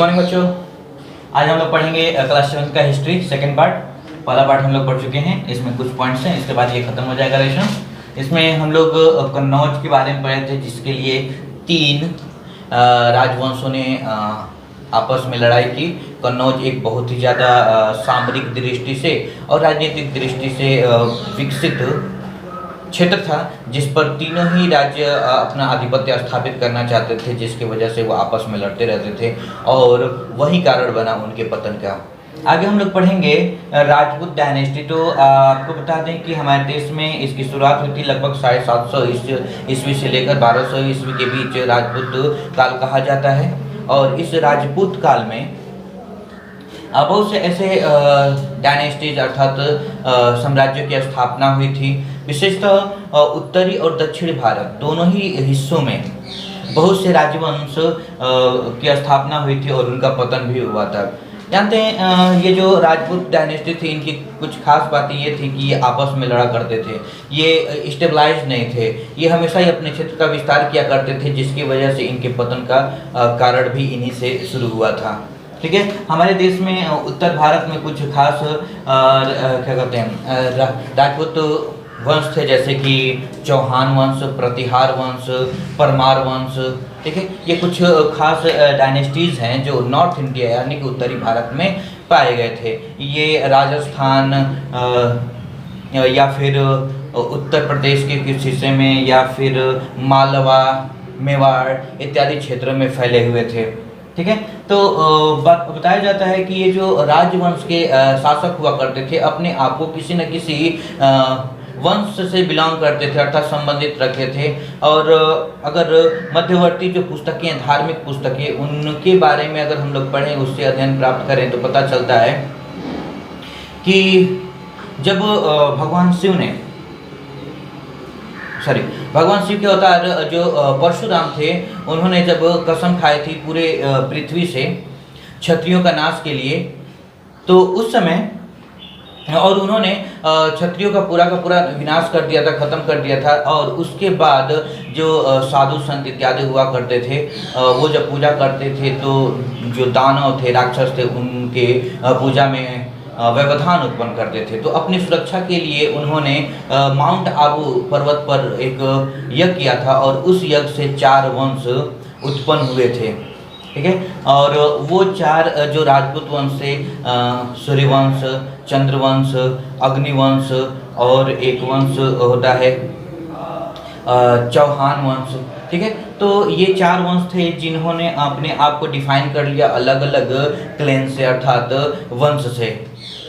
Morning बच्चों। आज हम लोग पढ़ेंगे क्लास 7 का हिस्ट्री सेकंड पार्ट। पहला पार्ट हम लोग पढ़ चुके हैं, इसमें कुछ पॉइंट्स हैं, इसके बाद ये खत्म हो जाएगा लेसन। इसमें हम लोग कन्नौज के बारे में पढ़े थे, जिसके लिए 3 राजवंशों ने आपस में लड़ाई की। कन्नौज एक बहुत ही ज़्यादा सामरिक दृष्टि से और राजनीतिक दृष्टि से विकसित क्षेत्र था, जिस पर तीनों ही राज्य अपना आधिपत्य स्थापित करना चाहते थे, जिसकी वजह से वो आपस में लड़ते रहते थे और वही कारण बना उनके पतन का। आगे हम लोग पढ़ेंगे राजपूत डायनेस्टी। तो आपको बता दें कि हमारे देश में इसकी शुरुआत हुई थी लगभग 750 ईस्वी से लेकर 1200 ईस्वी के बीच राजपूत काल कहा जाता है। और इस राजपूत काल में बहुत से ऐसे डायनेस्टीज अर्थात साम्राज्यों की स्थापना हुई थी। विशेषतः उत्तरी और दक्षिणी भारत दोनों ही हिस्सों में बहुत से राजवंश की स्थापना हुई थी और उनका पतन भी हुआ था। जानते हैं ये जो राजपूत डायनेस्टी थी, इनकी कुछ खास बातें ये थी कि ये आपस में लड़ा करते थे, ये स्टेबलाइज नहीं थे, ये हमेशा ही अपने क्षेत्र का विस्तार किया करते थे, जिसकी वजह से इनके पतन का कारण भी इन्हीं से शुरू हुआ था। ठीक है, हमारे देश में उत्तर भारत में कुछ खास क्या कहते हैं राजपूत वंश थे, जैसे कि चौहान वंश, प्रतिहार वंश, परमार वंश। ठीक है, ये कुछ खास डायनेस्टीज हैं जो नॉर्थ इंडिया यानी कि उत्तरी भारत में पाए गए थे। ये राजस्थान या फिर उत्तर प्रदेश के कुछ हिस्से में या फिर मालवा, मेवाड़ इत्यादि क्षेत्रों में फैले हुए थे। ठीक है, तो बताया जाता है कि ये जो राजवंश के शासक हुआ करते थे, अपने आप को किसी न किसी वंश से बिलोंग करते थे, अर्थात संबंधित रखते थे। और अगर मध्यवर्ती जो पुस्तकें, धार्मिक पुस्तकें, उनके बारे में अगर हम लोग पढ़ें, उससे अध्ययन प्राप्त करें, तो पता चलता है कि जब भगवान शिव के अवतार जो परशुराम थे, उन्होंने जब कसम खाई थी पूरे पृथ्वी से क्षत्रियों का नाश के लिए, तो उस समय और उन्होंने क्षत्रियों का पूरा विनाश कर दिया था, खत्म कर दिया था। और उसके बाद जो साधु संत इत्यादि हुआ करते थे, वो जब पूजा करते थे, तो जो दानव थे, राक्षस थे, उनके पूजा में व्यवधान उत्पन्न करते थे। तो अपनी सुरक्षा के लिए उन्होंने माउंट आबू पर्वत पर एक यज्ञ किया था और उस यज्ञ से 4 वंश उत्पन्न हुए थे। ठीक है, और वो 4 जो राजपूत वंश से सूर्यवंश, चंद्रवंश, अग्निवंश और एक वंश होता है चौहान वंश। ठीक है, तो ये 4 वंश थे जिन्होंने अपने आप को डिफाइन कर लिया अलग अलग क्लेन से, अर्थात वंश से।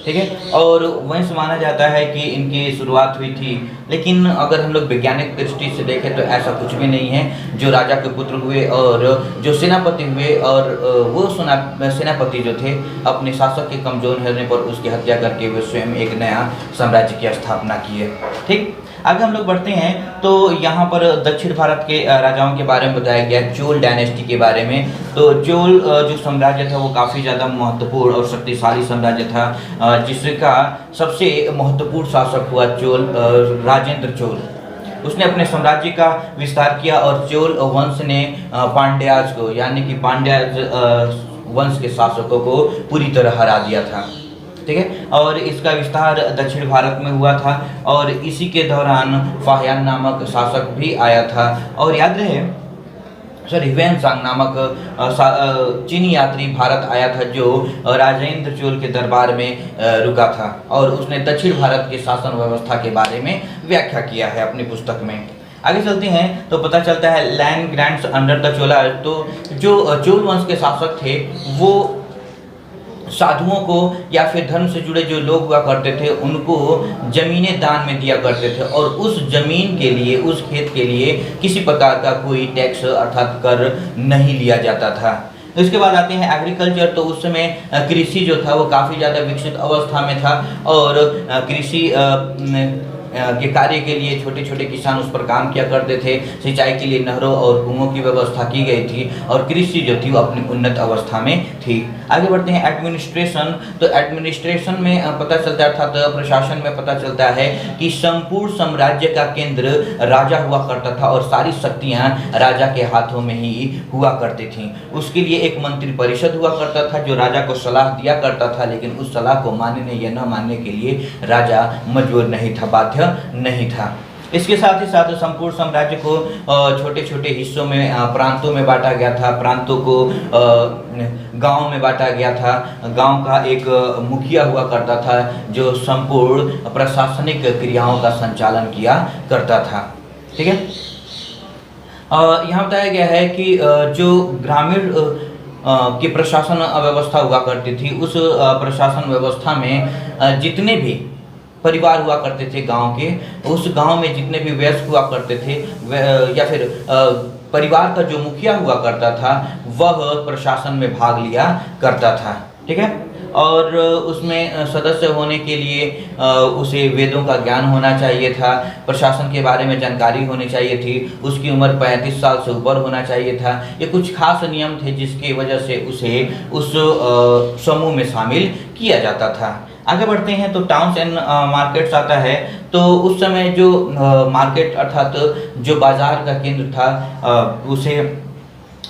ठीक है, और वंश माना जाता है कि इनकी शुरुआत हुई थी। लेकिन अगर हम लोग वैज्ञानिक दृष्टि से देखें तो ऐसा कुछ भी नहीं है। जो राजा के पुत्र हुए और जो सेनापति हुए, और वो सेनापति जो थे, अपने शासक के कमजोर होने पर उसकी हत्या करके वे स्वयं एक नया साम्राज्य की स्थापना किए। ठीक, आगे हम लोग बढ़ते हैं तो यहाँ पर दक्षिण भारत के राजाओं के बारे में बताया गया, चोल डायनेस्टी के बारे में। तो चोल जो साम्राज्य था वो काफ़ी ज़्यादा महत्वपूर्ण और शक्तिशाली साम्राज्य था, जिसका सबसे महत्वपूर्ण शासक हुआ चोल राजेंद्र चोल। उसने अपने साम्राज्य का विस्तार किया और चोल वंश ने पांड्याज को, यानी कि पांड्याज वंश के शासकों को पूरी तरह हरा दिया था। ठीक है, और इसका विस्तार दक्षिण भारत में हुआ था और इसी के दौरान फाहियान नामक शासक भी आया था। और याद रहे ह्वेनसांग नामक चीनी यात्री भारत आया था, जो राजेंद्र चोल के दरबार में रुका था और उसने दक्षिण भारत के शासन व्यवस्था के बारे में व्याख्या किया है अपनी पुस्तक में। आगे चलते हैं तो पता चलता है लैंड ग्रांट्स अंडर द चोला। तो जो चोल वंश के शासक थे, वो साधुओं को या फिर धर्म से जुड़े जो लोग हुआ करते थे, उनको जमीनें दान में दिया करते थे और उस जमीन के लिए, उस खेत के लिए किसी प्रकार का कोई टैक्स अर्थात कर नहीं लिया जाता था। इसके बाद आते हैं एग्रीकल्चर। तो उस समय कृषि जो था वो काफ़ी ज़्यादा विकसित अवस्था में था और कृषि के कार्य के लिए छोटे छोटे किसान उस पर काम किया करते थे। सिंचाई के लिए नहरों और कुओं की व्यवस्था की गई थी और कृषि जो थी वो अपनी उन्नत अवस्था में थी। आगे बढ़ते हैं एडमिनिस्ट्रेशन। तो एडमिनिस्ट्रेशन में पता चलता है, अर्थात प्रशासन में पता चलता है कि संपूर्ण साम्राज्य का केंद्र राजा हुआ करता था और सारी शक्तियां राजा के हाथों में ही हुआ करती थीं। उसके लिए एक मंत्री परिषद हुआ करता था जो राजा को सलाह दिया करता था, लेकिन उस सलाह को मानने या न मानने के लिए राजा मजबूर नहीं था, बाध्य नहीं था। इसके साथ ही साथ संपूर्ण साम्राज्य को छोटे छोटे हिस्सों में, प्रांतों में बांटा गया था। प्रांतों को गांव में बांटा गया था। गांव का एक मुखिया हुआ करता था जो संपूर्ण प्रशासनिक क्रियाओं का संचालन किया करता था। ठीक है, यहाँ बताया गया है कि जो ग्रामीण की प्रशासन व्यवस्था हुआ करती थी, उस प्रशासन व्यवस्था में जितने भी परिवार हुआ करते थे गांव के, उस गांव में जितने भी वयस्क हुआ करते थे या फिर परिवार का जो मुखिया हुआ करता था वह प्रशासन में भाग लिया करता था। ठीक है, और उसमें सदस्य होने के लिए उसे वेदों का ज्ञान होना चाहिए था, प्रशासन के बारे में जानकारी होनी चाहिए थी, उसकी उम्र 35 साल से ऊपर होना चाहिए था। ये कुछ खास नियम थे जिसकी वजह से उसे उस समूह में शामिल किया जाता था। आगे बढ़ते हैं तो टाउन्स एंड मार्केट्स आता है। तो उस समय जो मार्केट अर्थात जो बाजार का केंद्र था, उसे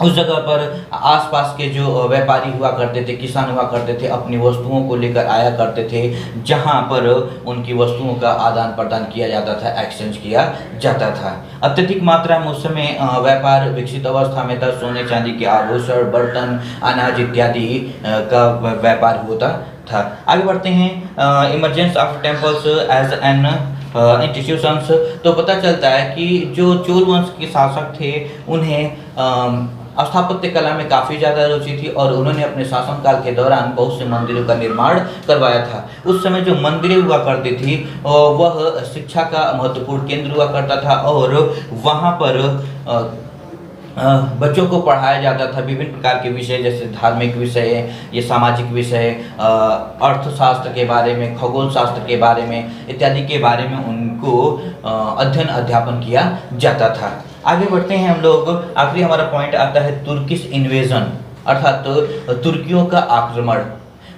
उस जगह पर आसपास के जो व्यापारी हुआ करते थे, किसान हुआ करते थे, अपनी वस्तुओं को लेकर आया करते थे, जहां पर उनकी वस्तुओं का आदान प्रदान किया जाता था, एक्सचेंज किया जाता था। अत्यधिक मात्रा में उस समय व्यापार विकसित अवस्था में था। सोने चांदी के आभूषण, बर्तन, अनाज इत्यादि का व्यापार होता था। आगे बढ़ते हैं emergence of temples as an institutions. तो पता चलता है कि जो चोल वंश के शासक थे उन्हें स्थापत्य कला में काफ़ी ज़्यादा रुचि थी और उन्होंने अपने शासनकाल के दौरान बहुत से मंदिरों का निर्माण करवाया था। उस समय जो मंदिरें हुआ करती थी वह शिक्षा का महत्वपूर्ण केंद्र हुआ करता था और वहाँ पर बच्चों को पढ़ाया जाता था विभिन्न प्रकार के विषय, जैसे धार्मिक विषय, ये सामाजिक विषय, अर्थशास्त्र के बारे में, खगोल शास्त्र के बारे में इत्यादि के बारे में उनको अध्ययन अध्यापन किया जाता था। आगे बढ़ते हैं हम लोग। आखिरी हमारा पॉइंट आता है तुर्किश इन्वेजन, अर्थात तुर्कियों का आक्रमण।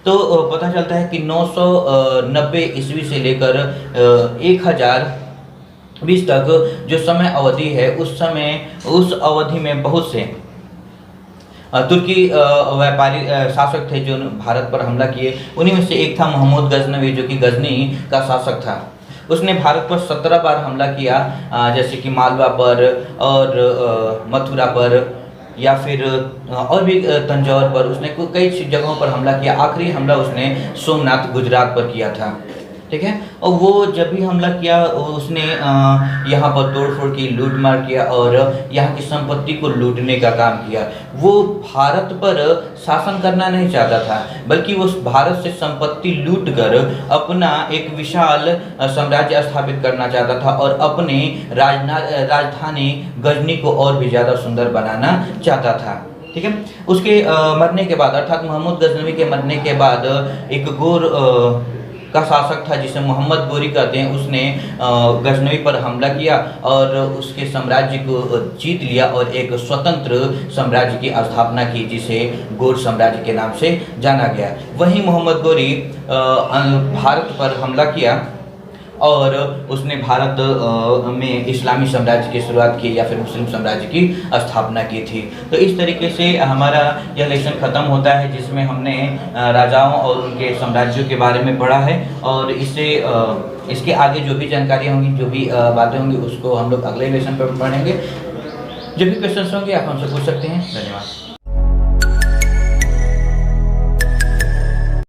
तो पता चलता है कि 990 ईस्वी से लेकर 1020 तक जो समय अवधि है, उस अवधि में बहुत से तुर्की व्यापारी शासक थे जो भारत पर हमला किए। उन्हीं में से एक था मोहम्मद गजनवी, जो कि गजनी का शासक था। उसने भारत पर 17 बार हमला किया, जैसे कि मालवा पर और मथुरा पर या फिर और भी तंजौर पर। उसने कई जगहों पर हमला किया। आखिरी हमला उसने सोमनाथ गुजरात पर किया था। ठीक है, और वो जब भी हमला किया उसने यहाँ पर तोड़फोड़ की, लूट मार किया और यहाँ की संपत्ति को लूटने का काम किया। वो भारत पर शासन करना नहीं चाहता था, बल्कि वो भारत से संपत्ति लूटकर अपना एक विशाल साम्राज्य स्थापित करना चाहता था और अपने राजधानी गजनी को और भी ज़्यादा सुंदर बनाना चाहता था। ठीक है, उसके मरने के बाद, अर्थात मोहम्मद गजनवी के मरने के बाद एक गोर का शासक था जिसे मोहम्मद गोरी कहते हैं, उसने गजनवी पर हमला किया और उसके साम्राज्य को जीत लिया और एक स्वतंत्र साम्राज्य की स्थापना की जिसे गोर साम्राज्य के नाम से जाना गया। वहीं मोहम्मद गोरी भारत पर हमला किया और उसने भारत में इस्लामी साम्राज्य की शुरुआत की या फिर मुस्लिम साम्राज्य की स्थापना की थी। तो इस तरीके से हमारा यह लेसन ख़त्म होता है जिसमें हमने राजाओं और उनके साम्राज्यों के बारे में पढ़ा है और इसके आगे जो भी जानकारी होंगी, जो भी बातें होंगी, उसको हम लोग अगले लेसन पर पढ़ेंगे। जो भी क्वेश्चन होंगे आप हमसे पूछ सकते हैं। धन्यवाद।